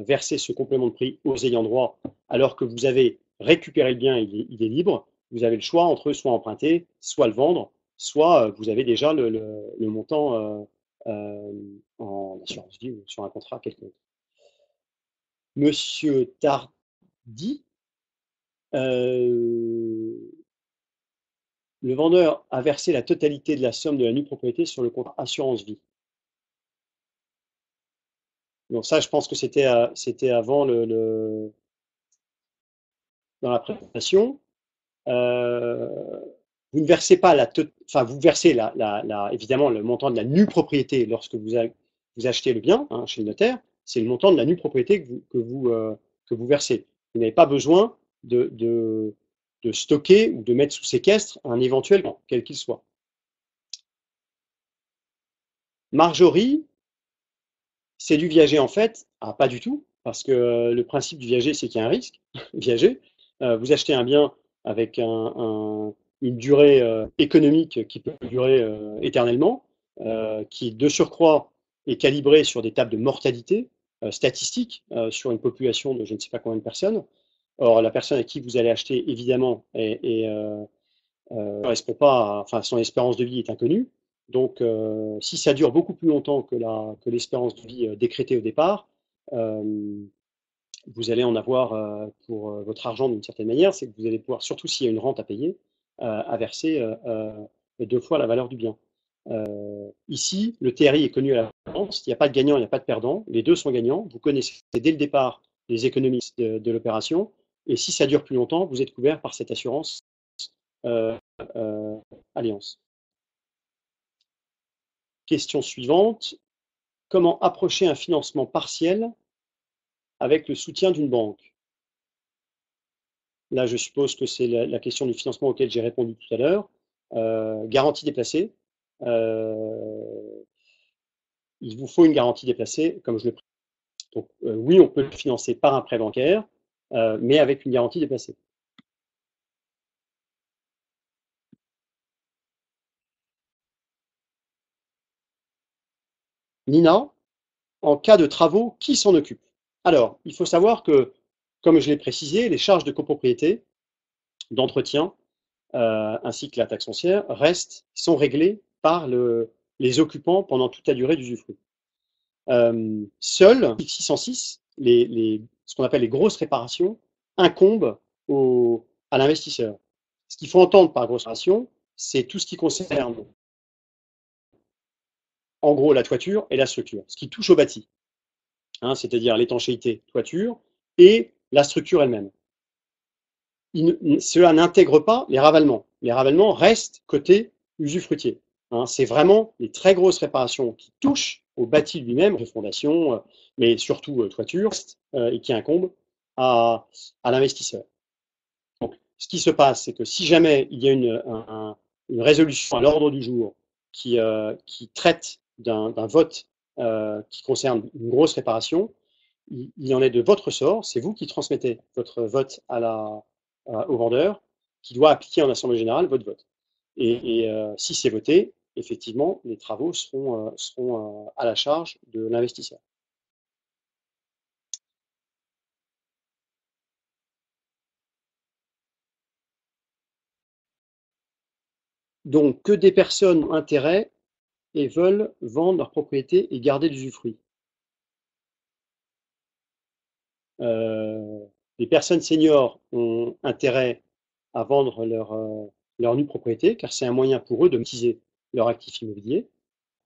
verser ce complément de prix aux ayants droit, alors que vous avez récupéré le bien, il est libre. Vous avez le choix entre soit emprunter, soit le vendre, soit vous avez déjà le montant en assurance vie ou sur un contrat quelconque. Monsieur Tardy, le vendeur a versé la totalité de la somme de la nue propriété sur le contrat assurance vie. Donc ça, je pense que c'était avant dans la présentation. Vous ne versez pas enfin vous versez évidemment le montant de la nue propriété lorsque vous achetez le bien chez le notaire, c'est le montant de la nue propriété que vous versez. Vous n'avez pas besoin de stocker ou de mettre sous séquestre un éventuel bien, quel qu'il soit. Marjorie, c'est du viager en fait? Ah, pas du tout, parce que le principe du viager, c'est qu'il y a un risque viager. Vous achetez un bien avec une durée économique qui peut durer éternellement, qui de surcroît est calibré sur des tables de mortalité statistiques sur une population de je ne sais pas combien de personnes. Or, la personne à qui vous allez acheter, évidemment, ne correspond pas, enfin, son espérance de vie est inconnue. Donc, si ça dure beaucoup plus longtemps que l'espérance de vie décrétée au départ, vous allez en avoir pour votre argent d'une certaine manière, c'est que vous allez pouvoir, surtout s'il y a une rente à payer, à verser 2 fois la valeur du bien. Ici, le TRI est connu à l'avance, il n'y a pas de gagnant, il n'y a pas de perdant, les deux sont gagnants, vous connaissez dès le départ les économies de l'opération, et si ça dure plus longtemps, vous êtes couvert par cette assurance euh, Alliance. Question suivante, comment approcher un financement partiel avec le soutien d'une banque? Là, je suppose que c'est la question du financement auquel j'ai répondu tout à l'heure. Garantie déplacée. Il vous faut une garantie déplacée, comme je le précise. Donc, oui, on peut le financer par un prêt bancaire, mais avec une garantie déplacée. Nina, en cas de travaux, qui s'en occupe? Alors, il faut savoir que, comme je l'ai précisé, les charges de copropriété, d'entretien, ainsi que la taxe foncière, sont réglées par les occupants pendant toute la durée d'usufruit. Seuls, 606, ce qu'on appelle les grosses réparations, incombent à l'investisseur. Ce qu'il faut entendre par grosse réparation, c'est tout ce qui concerne, en gros, la toiture et la structure, ce qui touche au bâti, c'est-à-dire l'étanchéité, toiture, et la structure elle-même. Cela n'intègre pas les ravalements. Les ravalements restent côté usufruitier. C'est vraiment les très grosses réparations qui touchent au bâti lui-même, les fondations, mais surtout toiture, et qui incombent à l'investisseur. Donc, ce qui se passe, c'est que si jamais il y a une résolution à l'ordre du jour qui traite d'un vote qui concerne une grosse réparation, il en est de votre sort, c'est vous qui transmettez votre vote au vendeur, qui doit appliquer en assemblée générale votre vote. Et si c'est voté, effectivement, les travaux seront à la charge de l'investisseur. Donc, que des personnes ont intérêt et veulent vendre leur propriété et garder l'usufruit. Les personnes seniors ont intérêt à vendre leur nue propriété, car c'est un moyen pour eux de monétiser leur actif immobilier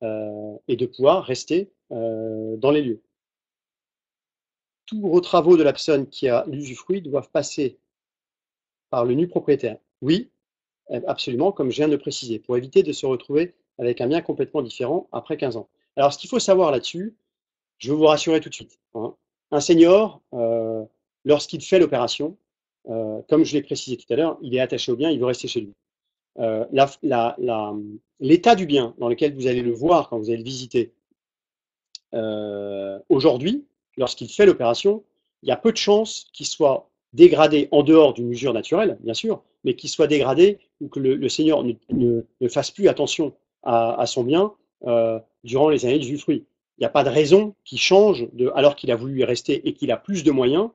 et de pouvoir rester dans les lieux. Tous vos travaux de la personne qui a l'usufruit doivent passer par le nu propriétaire. Oui, absolument, comme je viens de le préciser, pour éviter de se retrouver avec un bien complètement différent après 15 ans. Alors, ce qu'il faut savoir là-dessus, je vais vous rassurer tout de suite, hein. Un senior, lorsqu'il fait l'opération, comme je l'ai précisé tout à l'heure, il est attaché au bien, il veut rester chez lui. L'état du bien dans lequel vous allez le voir quand vous allez le visiter aujourd'hui, lorsqu'il fait l'opération, il y a peu de chances qu'il soit dégradé en dehors d'une usure naturelle, bien sûr, mais qu'il soit dégradé ou que le senior ne fasse plus attention à son bien durant les années d'usufruit. Il n'y a pas de raison qu'il change, alors qu'il a voulu y rester et qu'il a plus de moyens,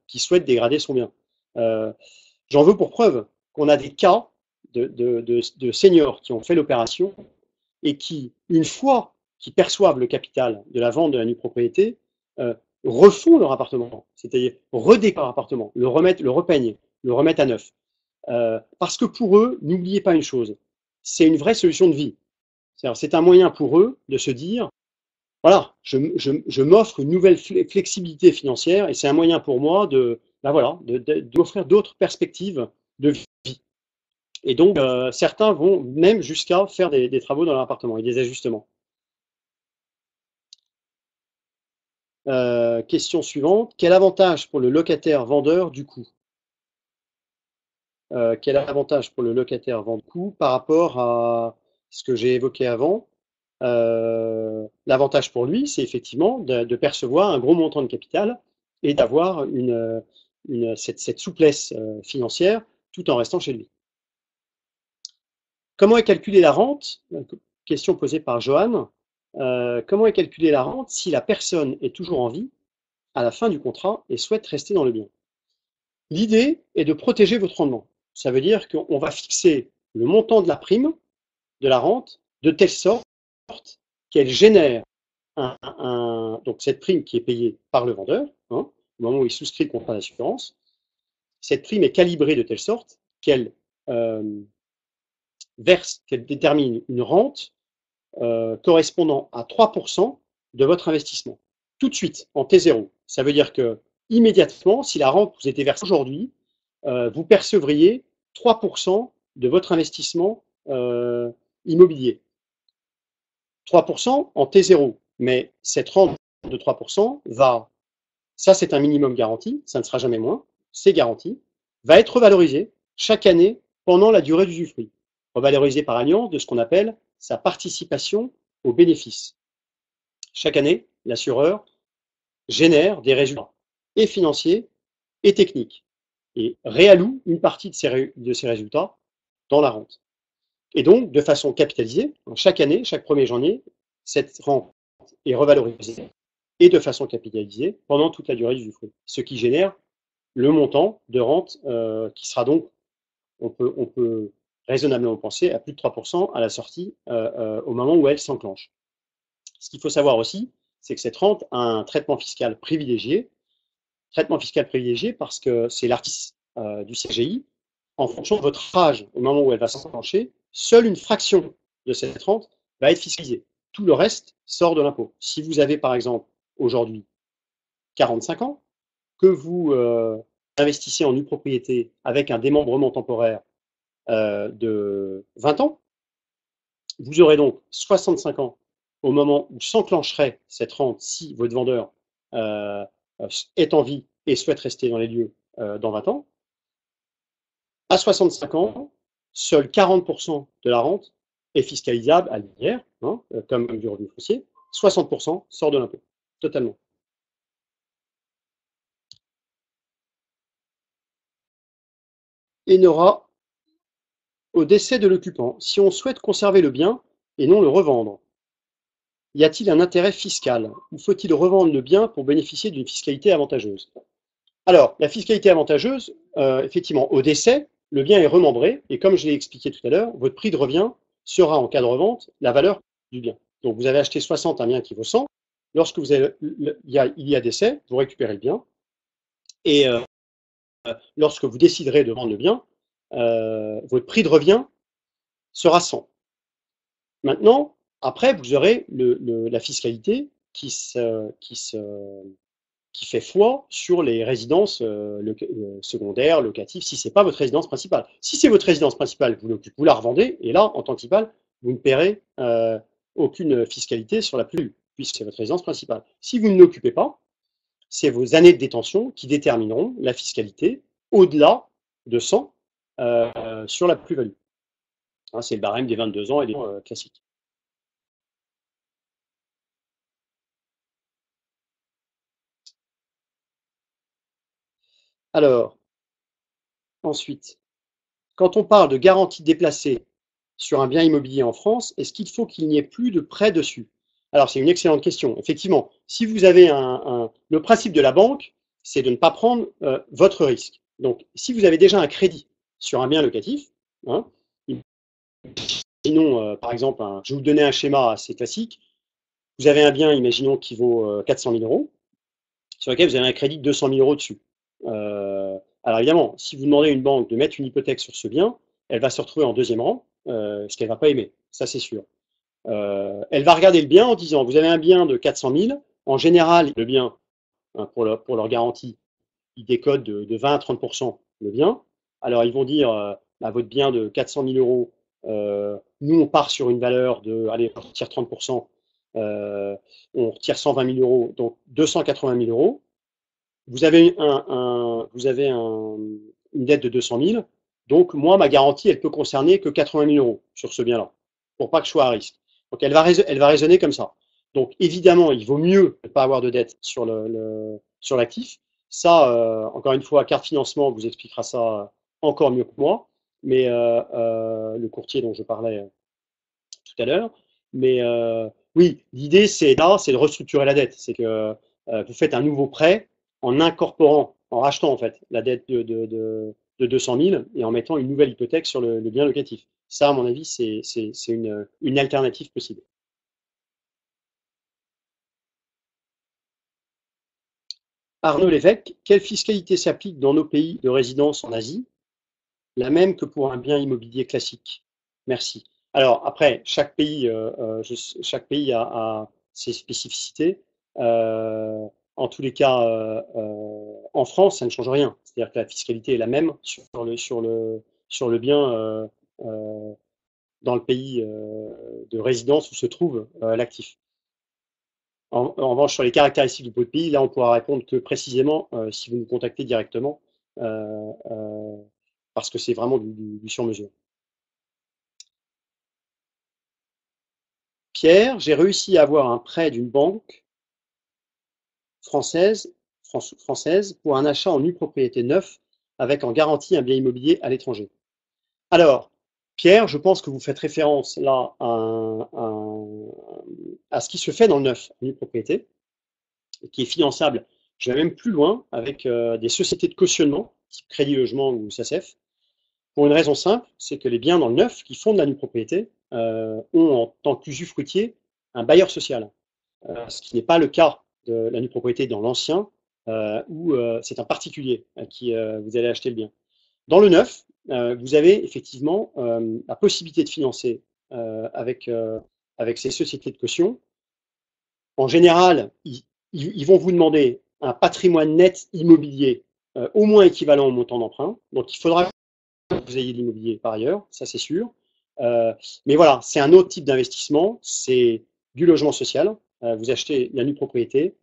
qu'il souhaite dégrader son bien. J'en veux pour preuve qu'on a des cas de seniors qui ont fait l'opération et qui, une fois qu'ils perçoivent le capital de la vente de la nue propriété, refont leur appartement, c'est-à-dire redécorent leur appartement, le repeignent, le remettent à neuf. Parce que pour eux, n'oubliez pas une chose, c'est une vraie solution de vie. C'est un moyen pour eux de se dire, voilà, je m'offre une nouvelle flexibilité financière et c'est un moyen pour moi d'offrir d'autres perspectives de vie. Et donc, certains vont même jusqu'à faire des travaux dans leur appartement et des ajustements. Question suivante. Quel avantage pour le locataire vendeur du coup? Quel avantage pour le locataire vendeur du coup par rapport à ce que j'ai évoqué avant? L'avantage pour lui, c'est effectivement de percevoir un gros montant de capital et d'avoir cette souplesse financière tout en restant chez lui. Comment est calculée la rente? Question posée par Johan. Comment est calculée la rente si la personne est toujours en vie à la fin du contrat et souhaite rester dans le bien? L'idée est de protéger votre rendement. Ça veut dire qu'on va fixer le montant de la prime, de la rente, de telle sorte qu'elle génère donc cette prime qui est payée par le vendeur, hein, au moment où il souscrit le contrat d'assurance. Cette prime est calibrée de telle sorte qu'elle qu'elle détermine une rente correspondant à 3% de votre investissement, tout de suite, en T0. Ça veut dire que immédiatement, si la rente vous était versée aujourd'hui, vous percevriez 3% de votre investissement immobilier. 3% en T0, mais cette rente de 3% ça c'est un minimum garanti, ça ne sera jamais moins, c'est garanti, va être revalorisé chaque année pendant la durée d'usufruit, revalorisé par alliance de ce qu'on appelle sa participation aux bénéfices. Chaque année, l'assureur génère des résultats et financiers et techniques et réalloue une partie de ces résultats dans la rente. Et donc, de façon capitalisée, chaque année, chaque 1er janvier, cette rente est revalorisée et de façon capitalisée pendant toute la durée du usufruit, ce qui génère le montant de rente qui sera donc, on peut raisonnablement penser, à plus de 3% à la sortie au moment où elle s'enclenche. Ce qu'il faut savoir aussi, c'est que cette rente a un traitement fiscal privilégié. Traitement fiscal privilégié parce que c'est l'artiste du CGI. En fonction de votre âge, au moment où elle va s'enclencher, seule une fraction de cette rente va être fiscalisée. Tout le reste sort de l'impôt. Si vous avez par exemple aujourd'hui 45 ans, que vous investissez en nue propriété avec un démembrement temporaire de 20 ans, vous aurez donc 65 ans au moment où s'enclencherait cette rente si votre vendeur est en vie et souhaite rester dans les lieux dans 20 ans. À 65 ans, seuls 40% de la rente est fiscalisable à l'IR, hein, comme du revenu foncier. 60% sort de l'impôt, totalement. et n'aura au décès de l'occupant, si on souhaite conserver le bien et non le revendre, y a-t-il un intérêt fiscal ou faut-il revendre le bien pour bénéficier d'une fiscalité avantageuse? Alors, la fiscalité avantageuse, effectivement, au décès, le bien est remembré et comme je l'ai expliqué tout à l'heure, votre prix de revient sera en cas de revente la valeur du bien. Donc vous avez acheté 60 un bien qui vaut 100. Lorsque vous avez, il y a décès, vous récupérez le bien et lorsque vous déciderez de vendre le bien, votre prix de revient sera 100. Maintenant, après, vous aurez la fiscalité qui fait foi sur les résidences secondaires, locatives, si ce n'est pas votre résidence principale. Si c'est votre résidence principale, vous la revendez, et là, en tant que principal, vous ne paierez aucune fiscalité sur la plus, puisque c'est votre résidence principale. Si vous ne l'occupez pas, c'est vos années de détention qui détermineront la fiscalité au-delà de 100 sur la plus-value. Hein, c'est le barème des 22 ans et des classiques. Alors, ensuite, quand on parle de garantie déplacée sur un bien immobilier en France, est-ce qu'il faut qu'il n'y ait plus de prêt dessus? Alors, c'est une excellente question. Effectivement, si vous avez le principe de la banque, c'est de ne pas prendre votre risque. Donc, si vous avez déjà un crédit sur un bien locatif, hein, imaginons par exemple, je vais vous donner un schéma assez classique. Vous avez un bien, imaginons, qui vaut 400 000 euros, sur lequel vous avez un crédit de 200 000 euros dessus. Alors évidemment, si vous demandez à une banque de mettre une hypothèque sur ce bien, elle va se retrouver en deuxième rang, ce qu'elle ne va pas aimer, ça c'est sûr. Elle va regarder le bien en disant, vous avez un bien de 400 000, en général, le bien, hein, pour leur garantie, ils décodent de 20 à 30% le bien. Alors ils vont dire, bah, votre bien de 400 000 euros, nous on part sur une valeur de, allez, on retire 30%, on retire 120 000 euros, donc 280 000 euros. Vous avez, une dette de 200 000, donc moi, ma garantie, elle peut concerner que 80 000 euros sur ce bien-là, pour pas que je sois à risque. Donc elle va raisonner comme ça. Donc évidemment, il vaut mieux ne pas avoir de dette sur sur l'actif. Ça, encore une fois, carte financement vous expliquera ça encore mieux que moi, mais le courtier dont je parlais tout à l'heure. Mais oui, l'idée, c'est de restructurer la dette. C'est que vous faites un nouveau prêt en incorporant, en rachetant en fait la dette de 200 000 et en mettant une nouvelle hypothèque sur le bien locatif. Ça, à mon avis, c'est une alternative possible. Arnaud Lévesque, quelle fiscalité s'applique dans nos pays de résidence en Asie? La même que pour un bien immobilier classique. Merci. Alors après, chaque pays a ses spécificités. En tous les cas, en France, ça ne change rien. C'est-à-dire que la fiscalité est la même sur le bien dans le pays de résidence où se trouve l'actif. En revanche, sur les caractéristiques de votre pays, là, on pourra répondre que précisément si vous nous contactez directement, euh, euh, parce que c'est vraiment du sur-mesure. Pierre, j'ai réussi à avoir un prêt d'une banque française, française pour un achat en nue propriété neuf avec en garantie un bien immobilier à l'étranger. Alors, Pierre, je pense que vous faites référence là à ce qui se fait dans le neuf, en nue propriété, qui est finançable. Je vais même plus loin avec des sociétés de cautionnement, type Crédit Logement ou SACEF, pour une raison simple, c'est que les biens dans le neuf qui font de la nue propriété ont en tant qu'usufruitier un bailleur social. Ce qui n'est pas le cas de la nue propriété dans l'ancien, où c'est un particulier à qui vous allez acheter le bien. Dans le neuf, vous avez effectivement la possibilité de financer avec ces sociétés de caution. En général, ils vont vous demander un patrimoine net immobilier au moins équivalent au montant d'emprunt. Donc il faudra que vous ayez de l'immobilier par ailleurs, ça c'est sûr. Mais voilà, c'est un autre type d'investissement, c'est du logement social. Vous achetez la nue propriété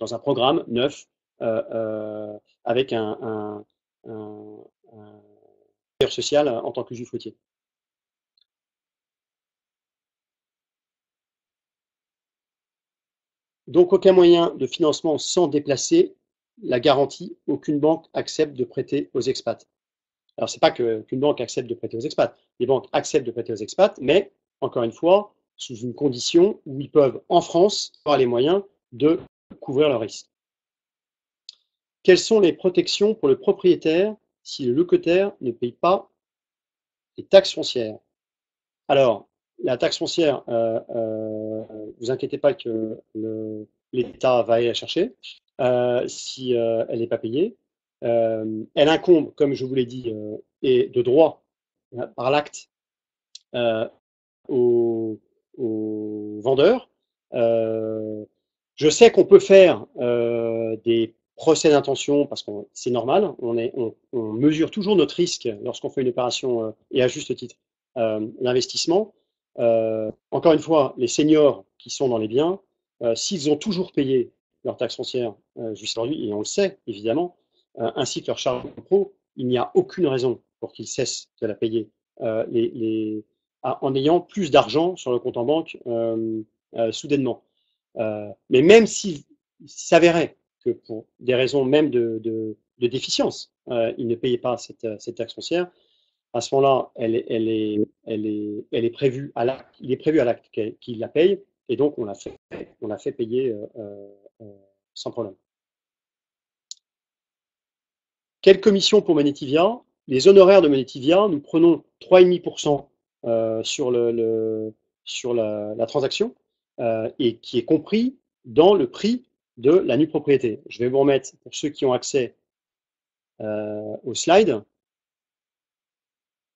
dans un programme neuf avec un bailleur social en tant que usufruitier. Donc aucun moyen de financement sans déplacer la garantie, aucune banque accepte de prêter aux expats. Alors, c'est pas qu'une banque accepte de prêter aux expats. Les banques acceptent de prêter aux expats, mais encore une fois, sous une condition où ils peuvent, en France, avoir les moyens de couvrir le risque. Quelles sont les protections pour le propriétaire si le locataire ne paye pas les taxes foncières? Alors, la taxe foncière, vous inquiétez pas que l'État va aller la chercher si elle n'est pas payée. Elle incombe, comme je vous l'ai dit, et de droit par l'acte euh, aux, aux vendeurs. Euh, je sais qu'on peut faire des procès d'intention parce que c'est normal, on mesure toujours notre risque lorsqu'on fait une opération et à juste titre d'investissement. Encore une fois, les seniors qui sont dans les biens, s'ils ont toujours payé leur taxe foncière jusqu'à aujourd'hui, et on le sait évidemment, ainsi que leur charge pro, il n'y a aucune raison pour qu'ils cessent de la payer. En ayant plus d'argent sur le compte en banque soudainement. Mais même s'il s'avérait que pour des raisons même de déficience, il ne payait pas cette taxe foncière, à ce moment-là, elle est prévue à l'acte, il est prévu à l'acte qu'il la paye, et donc on l'a fait payer euh, sans problème. Quelle commission pour Monetivia? Les honoraires de Monetivia, nous prenons 3,5% sur, sur la transaction et qui est compris dans le prix de la nue propriété. Je vais vous remettre, pour ceux qui ont accès au slide,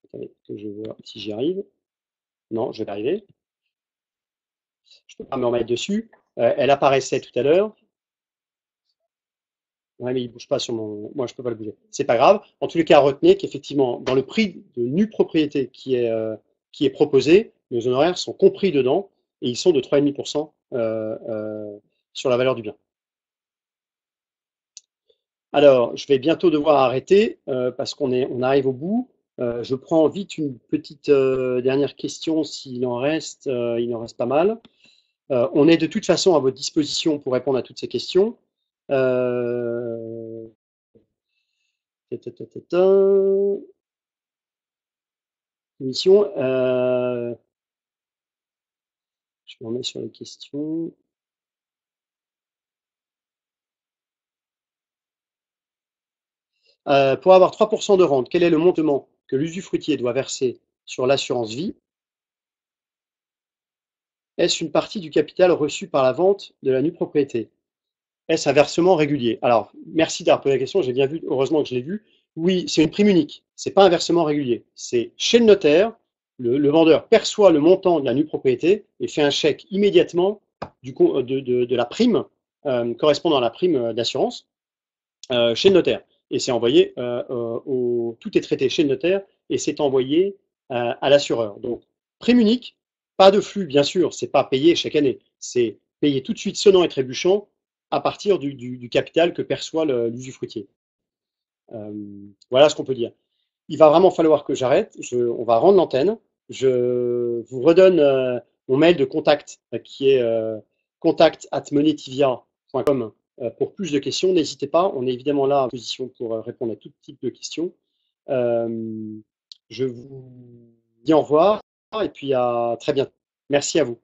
attendez, que je vois si j'y arrive. Non, je vais y arriver. Je ne peux pas me remettre dessus. Elle apparaissait tout à l'heure. Ouais, mais il ne bouge pas sur mon. Moi, je ne peux pas le bouger. C'est pas grave. En tous les cas, retenez qu'effectivement, dans le prix de nue propriété qui est proposé, nos honoraires sont compris dedans et ils sont de 3,5% sur la valeur du bien. Alors, je vais bientôt devoir arrêter parce on arrive au bout. Je prends vite une petite dernière question s'il en reste. Il en reste pas mal. On est de toute façon à votre disposition pour répondre à toutes ces questions. Euh, Mission. Je me remets sur les questions. Pour avoir 3% de rente, quel est le montant que l'usufruitier doit verser sur l'assurance vie? Est-ce une partie du capital reçu par la vente de la nue propriété? Est-ce un versement régulier? Alors, merci d'avoir posé la question, j'ai bien vu, heureusement que je l'ai vu. Oui, c'est une prime unique, c'est pas un versement régulier. C'est chez le notaire, le vendeur perçoit le montant de la nue propriété et fait un chèque immédiatement de la prime correspondant à la prime d'assurance chez le notaire. Et c'est envoyé, tout est traité chez le notaire et c'est envoyé à l'assureur. Donc, prime unique, pas de flux, bien sûr, c'est pas payé chaque année, c'est payé tout de suite sonnant et trébuchant à partir du capital que perçoit l'usufruitier. Voilà ce qu'on peut dire. Il va vraiment falloir que j'arrête, on va rendre l'antenne. Je vous redonne mon mail de contact qui est contact@monetivia.com pour plus de questions. N'hésitez pas, on est évidemment là à position pour répondre à tout type de questions. Je vous dis au revoir et puis à très bientôt. Merci à vous.